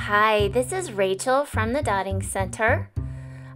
Hi, this is Rachel from the Dotting Center.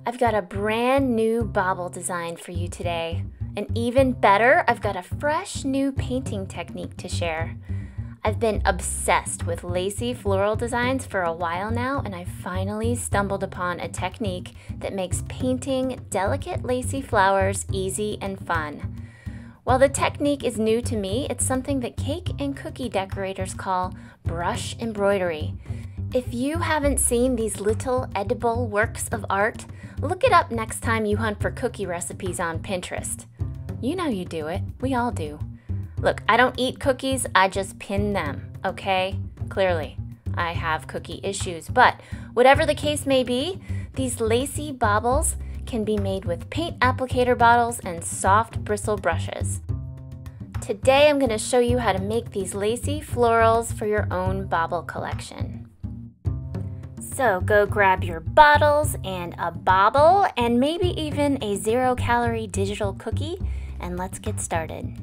I've got a brand new bauble design for you today. And even better, I've got a fresh new painting technique to share. I've been obsessed with Lacy Floral Designs for a while now, and I finally stumbled upon a technique that makes painting delicate lacy flowers easy and fun. While the technique is new to me, it's something that cake and cookie decorators call brush embroidery. If you haven't seen these little edible works of art, look it up next time you hunt for cookie recipes on Pinterest. You know you do it. We all do. Look, I don't eat cookies, I just pin them, okay? Clearly, I have cookie issues, but whatever the case may be, these lacy baubles can be made with paint applicator bottles and soft bristle brushes. Today I'm going to show you how to make these lacy florals for your own bauble collection. So go grab your bottles and a bauble and maybe even a 0-calorie digital cookie, and let's get started.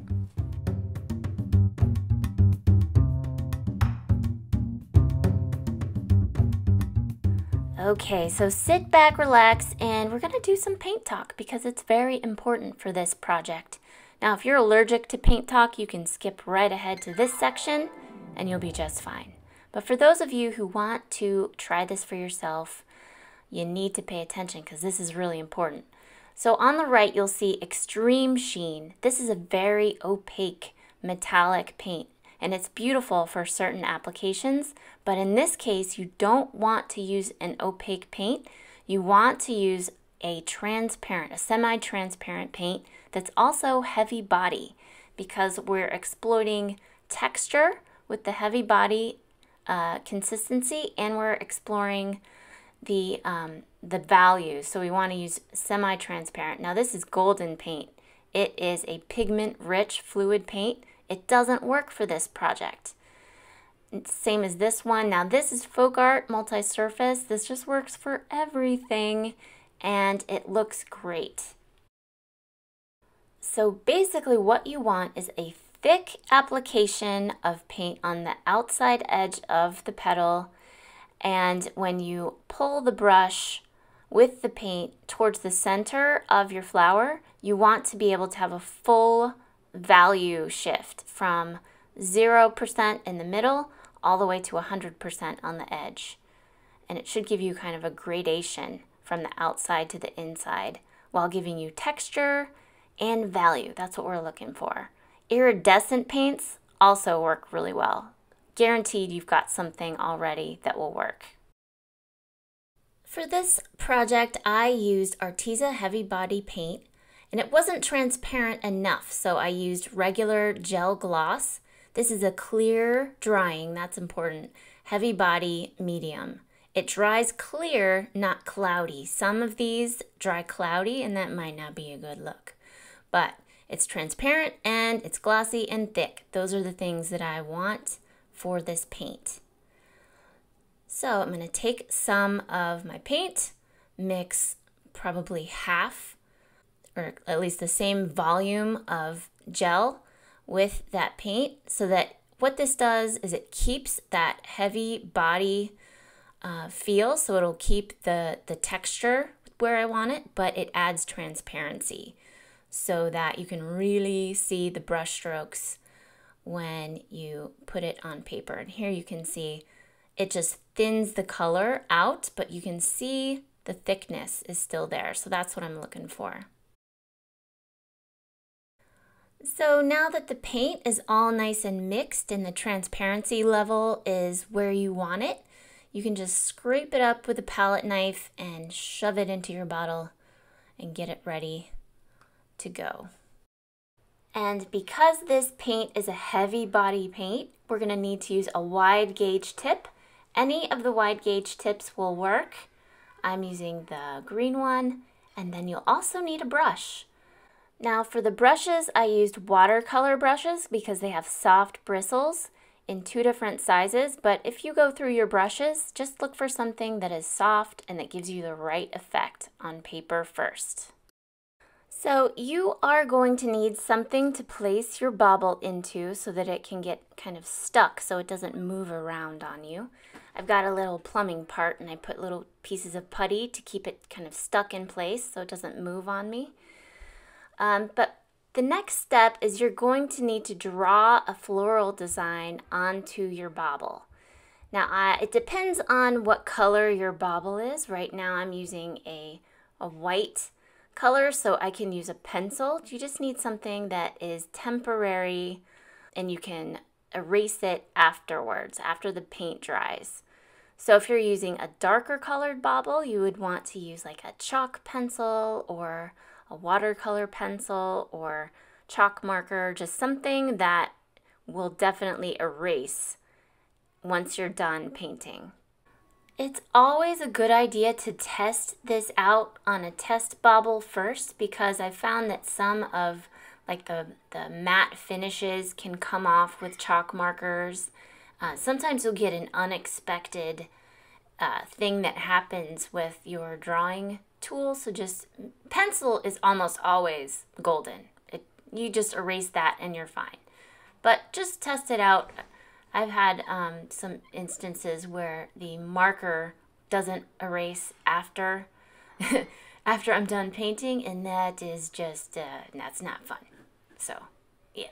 Okay, so sit back, relax, and we're going to do some paint talk because it's very important for this project. Now, if you're allergic to paint talk, you can skip right ahead to this section and you'll be just fine. But for those of you who want to try this for yourself, you need to pay attention because this is really important. So on the right, you'll see Extreme Sheen. This is a very opaque metallic paint, and it's beautiful for certain applications. But in this case, you don't want to use an opaque paint. You want to use a transparent, a semi-transparent paint that's also heavy body, because we're exploiting texture with the heavy body consistency, and we're exploring the values. So we want to use semi-transparent. Now this is golden paint. It is a pigment-rich fluid paint. It doesn't work for this project. It's same as this one. Now this is FolkArt multi-surface. This just works for everything, and it looks great. So basically what you want is a thick application of paint on the outside edge of the petal, and when you pull the brush with the paint towards the center of your flower, you want to be able to have a full value shift from 0% in the middle all the way to 100% on the edge. And it should give you kind of a gradation from the outside to the inside while giving you texture and value. That's what we're looking for. Iridescent paints also work really well. Guaranteed you've got something already that will work. For this project, I used Arteza heavy body paint, and it wasn't transparent enough, so I used regular gel gloss. This is a clear drying, that's important. Heavy body medium. It dries clear, not cloudy. Some of these dry cloudy, and that might not be a good look. But it's transparent and it's glossy and thick. Those are the things that I want for this paint. So I'm going to take some of my paint, mix probably half, or at least the same volume of gel with that paint, so that what this does is it keeps that heavy body feel, so it'll keep the texture where I want it, but it adds transparency so that you can really see the brush strokes when you put it on paper. And here you can see it just thins the color out, but you can see the thickness is still there. So that's what I'm looking for. So now that the paint is all nice and mixed and the transparency level is where you want it, you can just scrape it up with a palette knife and shove it into your bottle and get it ready to go. And because this paint is a heavy body paint, we're going to need to use a wide gauge tip. Any of the wide gauge tips will work. I'm using the green one, and then you'll also need a brush. Now for the brushes, I used watercolor brushes because they have soft bristles in 2 different sizes, but if you go through your brushes, just look for something that is soft and that gives you the right effect on paper first. So you are going to need something to place your bauble into so that it can get kind of stuck so it doesn't move around on you. I've got a little plumbing part and I put little pieces of putty to keep it kind of stuck in place so it doesn't move on me. But the next step is you're going to need to draw a floral design onto your bauble. Now, it depends on what color your bauble is. Right now I'm using a white color, so I can use a pencil. You just need something that is temporary and you can erase it afterwards, after the paint dries. So if you're using a darker colored bauble, you would want to use like a chalk pencil or a watercolor pencil or chalk marker, just something that will definitely erase once you're done painting. It's always a good idea to test this out on a test bauble first, because I've found that some of like the matte finishes can come off with chalk markers. Sometimes you'll get an unexpected thing that happens with your drawing tool. So just pencil is almost always golden. You just erase that and you're fine. But just test it out. I've had some instances where the marker doesn't erase after after I'm done painting, and that is just, that's not fun. So, yeah.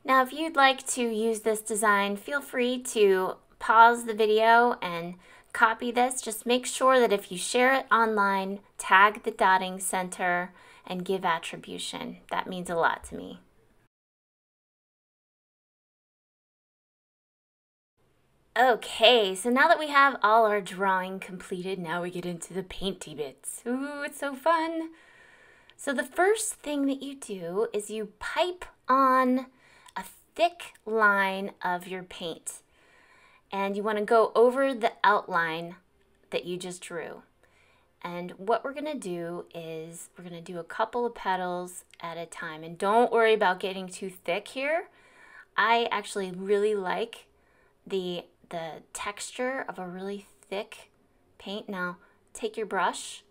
Now, if you'd like to use this design, feel free to pause the video and copy this. Just make sure that if you share it online, tag the Dotting Center and give attribution. That means a lot to me. Okay, so now that we have all our drawing completed, now we get into the painty bits. Ooh, it's so fun. So the first thing that you do is you pipe on a thick line of your paint. And you want to go over the outline that you just drew. And what we're going to do is we're going to do a couple of petals at a time. And don't worry about getting too thick here. I actually really like the texture of a really thick paint. Now take your brush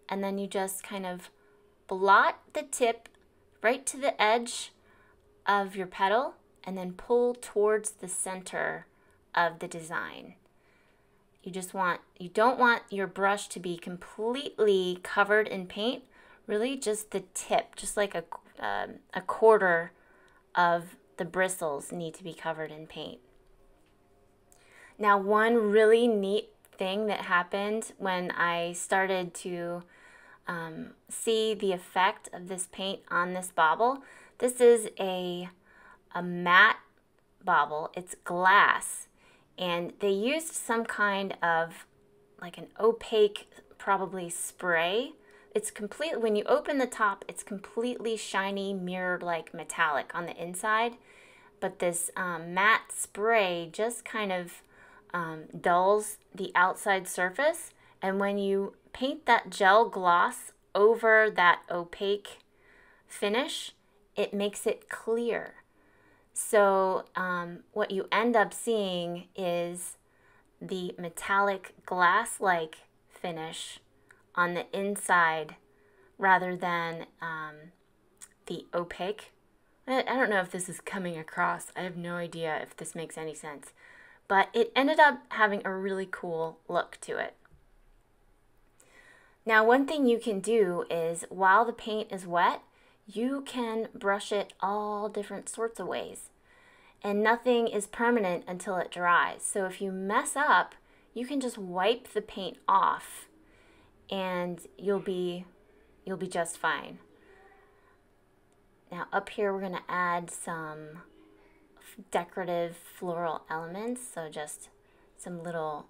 and then you just kind of blot the tip right to the edge of your petal and then pull towards the center of the design. You don't want your brush to be completely covered in paint, really just the tip, just like a quarter of the bristles need to be covered in paint. Now, one really neat thing that happened when I started to see the effect of this paint on this bauble, this is a matte bauble. It's glass, and they used some kind of like an opaque, probably spray. It's complete, when you open the top, it's completely shiny, mirrored like metallic on the inside, but this matte spray just kind of dulls the outside surface, and when you paint that gel gloss over that opaque finish, it makes it clear. So what you end up seeing is the metallic glass-like finish on the inside rather than the opaque. I don't know if this is coming across. I have no idea if this makes any sense. But it ended up having a really cool look to it. Now, one thing you can do is while the paint is wet, you can brush it all different sorts of ways. And nothing is permanent until it dries. So if you mess up, you can just wipe the paint off and you'll be just fine. Now up here we're going to add some decorative floral elements, so just some little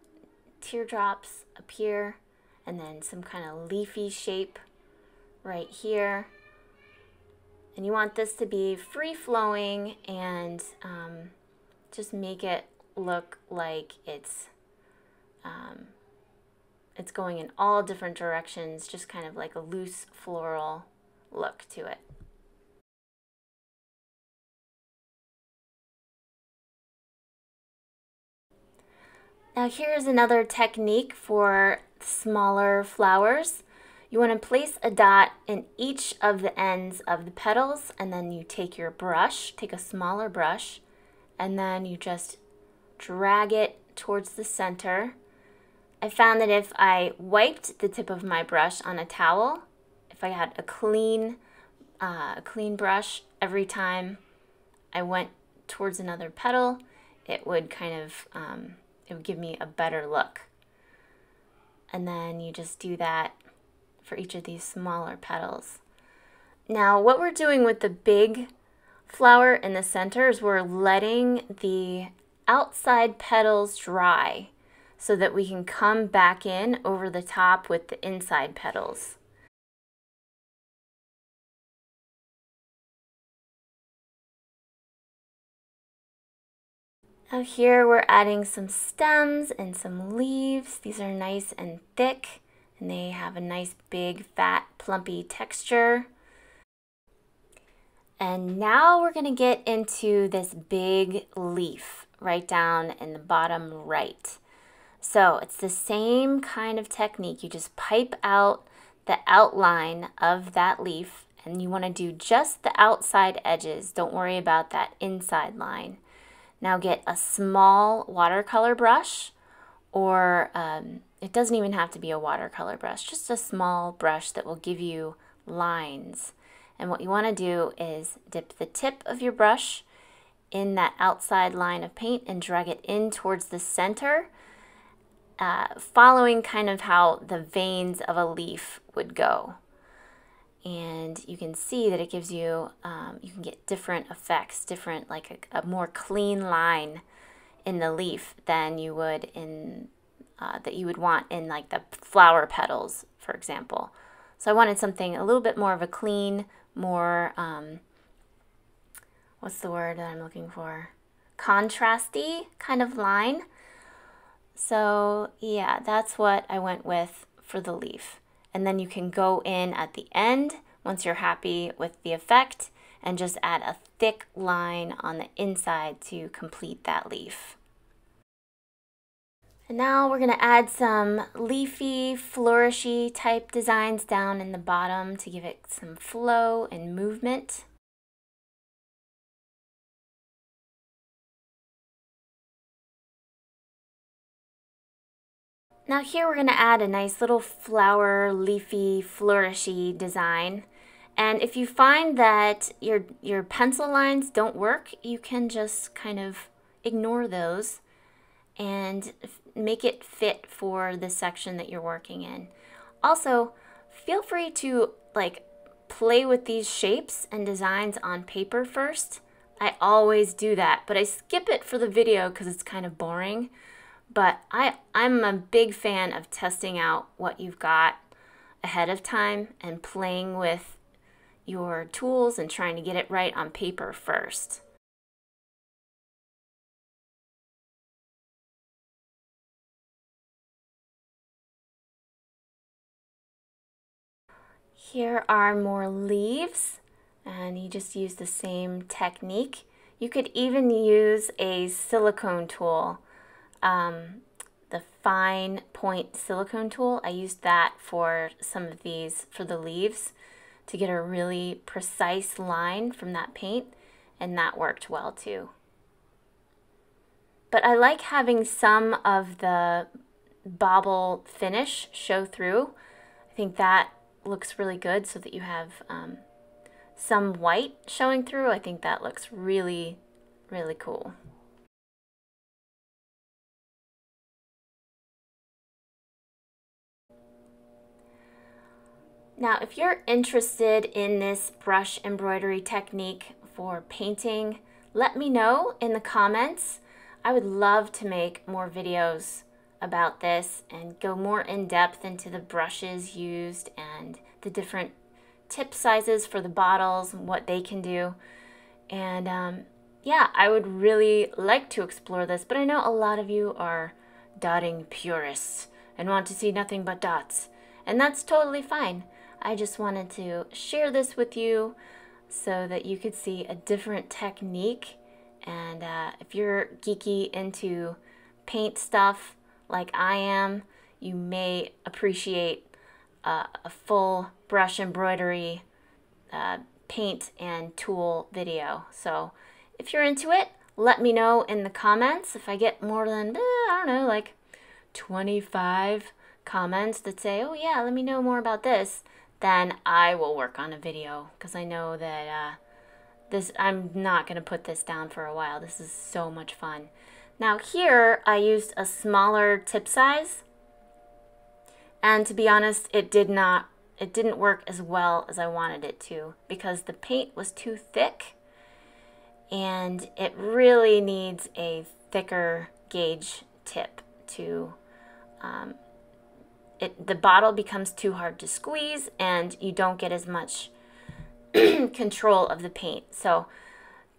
teardrops up here and then some kind of leafy shape right here. And you want this to be free-flowing and just make it look like it's going in all different directions, just kind of like a loose floral look to it. Now here's another technique for smaller flowers. You want to place a dot in each of the ends of the petals, and then you take your brush, take a smaller brush, and then you just drag it towards the center. I found that if I wiped the tip of my brush on a towel, if I had a clean brush every time I went towards another petal, it would kind of, it would give me a better look. And then you just do that for each of these smaller petals. Now, what we're doing with the big flower in the center is we're letting the outside petals dry so that we can come back in over the top with the inside petals. Now here we're adding some stems and some leaves. These are nice and thick, and they have a nice big fat plumpy texture. And now we're going to get into this big leaf right down in the bottom right. So it's the same kind of technique. You just pipe out the outline of that leaf, and you want to do just the outside edges. Don't worry about that inside line. Now get a small watercolor brush, or it doesn't even have to be a watercolor brush, just a small brush that will give you lines. And what you want to do is dip the tip of your brush in that outside line of paint and drag it in towards the center, following kind of how the veins of a leaf would go. And you can see that it gives you, you can get different effects, different, like a more clean line in the leaf than you would in, that you would want in like the flower petals, for example. So I wanted something a little bit more of a clean, more, what's the word that I'm looking for? Contrasty kind of line. So yeah, that's what I went with for the leaf. And then you can go in at the end once you're happy with the effect and just add a thick line on the inside to complete that leaf. And now we're going to add some leafy, flourishy type designs down in the bottom to give it some flow and movement. Now here we're going to add a nice little flower, leafy, flourishy design. And if you find that your pencil lines don't work, you can just kind of ignore those and make it fit for the section that you're working in. Also, feel free to like play with these shapes and designs on paper first. I always do that, but I skip it for the video because it's kind of boring. But I'm a big fan of testing out what you've got ahead of time and playing with your tools and trying to get it right on paper first. Here are more leaves, and you just use the same technique. You could even use a silicone tool. The fine point silicone tool, I used that for some of these, for the leaves, to get a really precise line from that paint, and that worked well too. But I like having some of the bauble finish show through. I think that looks really good so that you have some white showing through. I think that looks really, really cool. Now, if you're interested in this brush embroidery technique for painting, let me know in the comments. I would love to make more videos about this and go more in depth into the brushes used and the different tip sizes for the bottles and what they can do. And yeah, I would really like to explore this, but I know a lot of you are dotting purists and want to see nothing but dots, and that's totally fine. I just wanted to share this with you so that you could see a different technique. And if you're geeky into paint stuff like I am, you may appreciate a full brush embroidery paint and tool video. So if you're into it, let me know in the comments. If I get more than, I don't know, like 25 comments that say, oh yeah, let me know more about this, then I will work on a video, because I know that I'm not going to put this down for a while. This is so much fun. Now here I used a smaller tip size, and to be honest, it didn't work as well as I wanted it to, because the paint was too thick, and it really needs a thicker gauge tip to the bottle becomes too hard to squeeze, and you don't get as much control of the paint. So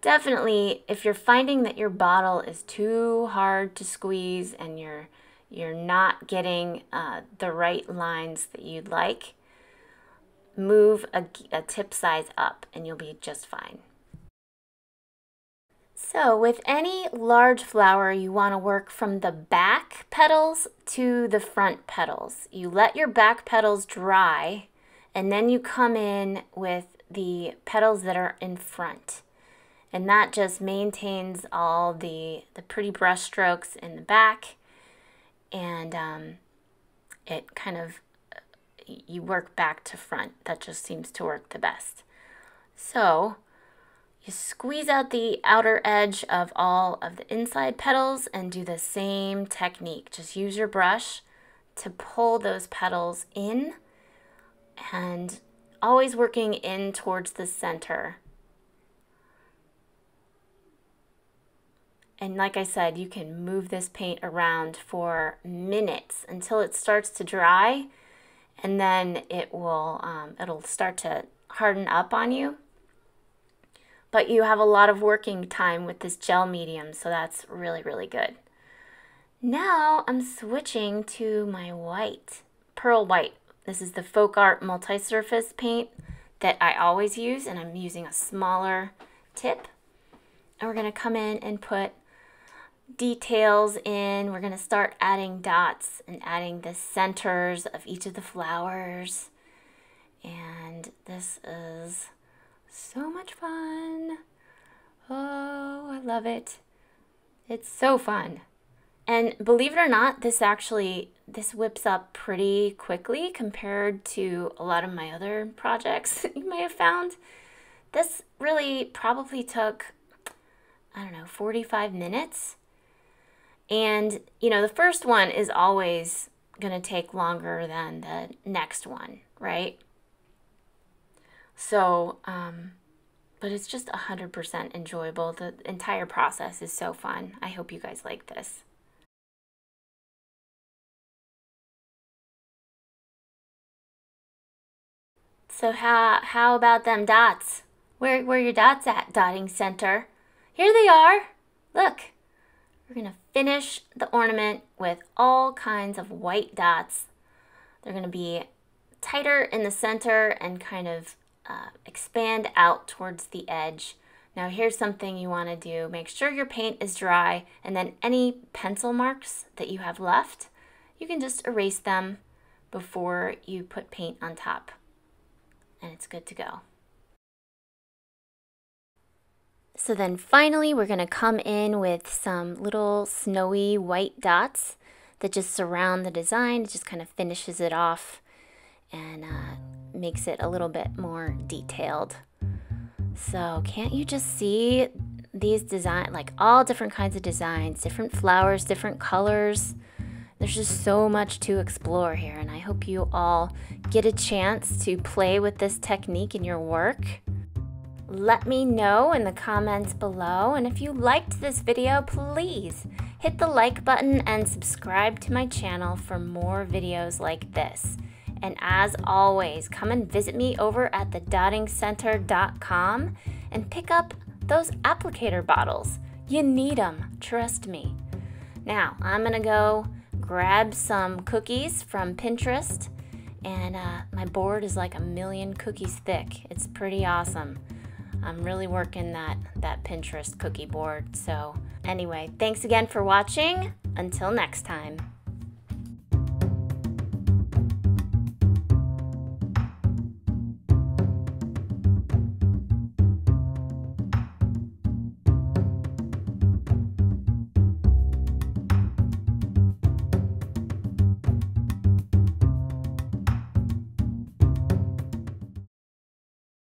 definitely, if you're finding that your bottle is too hard to squeeze and you're not getting the right lines that you'd like, move a tip size up and you'll be just fine. So with any large flower, you want to work from the back petals to the front petals. You let your back petals dry, and then you come in with the petals that are in front. And that just maintains all the pretty brush strokes in the back, and it kind of, you work back to front. That just seems to work the best. So you squeeze out the outer edge of all of the inside petals and do the same technique. Just use your brush to pull those petals in, and always working in towards the center. And like I said, you can move this paint around for minutes until it starts to dry, and then it will it'll start to harden up on you. But you have a lot of working time with this gel medium, so that's really, really good. Now I'm switching to my white, pearl white. This is the FolkArt multi-surface paint that I always use, and I'm using a smaller tip. And we're gonna come in and put details in. We're gonna start adding dots and adding the centers of each of the flowers. And this is so much fun. Oh, I love it. It's so fun. And believe it or not, this whips up pretty quickly compared to a lot of my other projects you may have found. This really probably took, I don't know, 45 minutes. And, you know, the first one is always going to take longer than the next one, right? So, but it's just 100% enjoyable. The entire process is so fun. I hope you guys like this. So how about them dots? Where are your dots at, dotting center? Here they are. Look. We're going to finish the ornament with all kinds of white dots. They're going to be tighter in the center and kind of expand out towards the edge. Now here's something you want to do. Make sure your paint is dry, and then any pencil marks that you have left, you can just erase them before you put paint on top. And it's good to go. So then finally, we're going to come in with some little snowy white dots that just surround the design. It just kind of finishes it off and makes it a little bit more detailed. So can't you just see these designs, like all different kinds of designs, different flowers, different colors? There's just so much to explore here, and I hope you all get a chance to play with this technique in your work. Let me know in the comments below, and if you liked this video, please hit the like button and subscribe to my channel for more videos like this. And as always, come and visit me over at thedottingcenter.com and pick up those applicator bottles. You need them, trust me. Now, I'm gonna go grab some cookies from Pinterest, and my board is like 1,000,000 cookies thick. It's pretty awesome. I'm really working that Pinterest cookie board. So anyway, thanks again for watching. Until next time.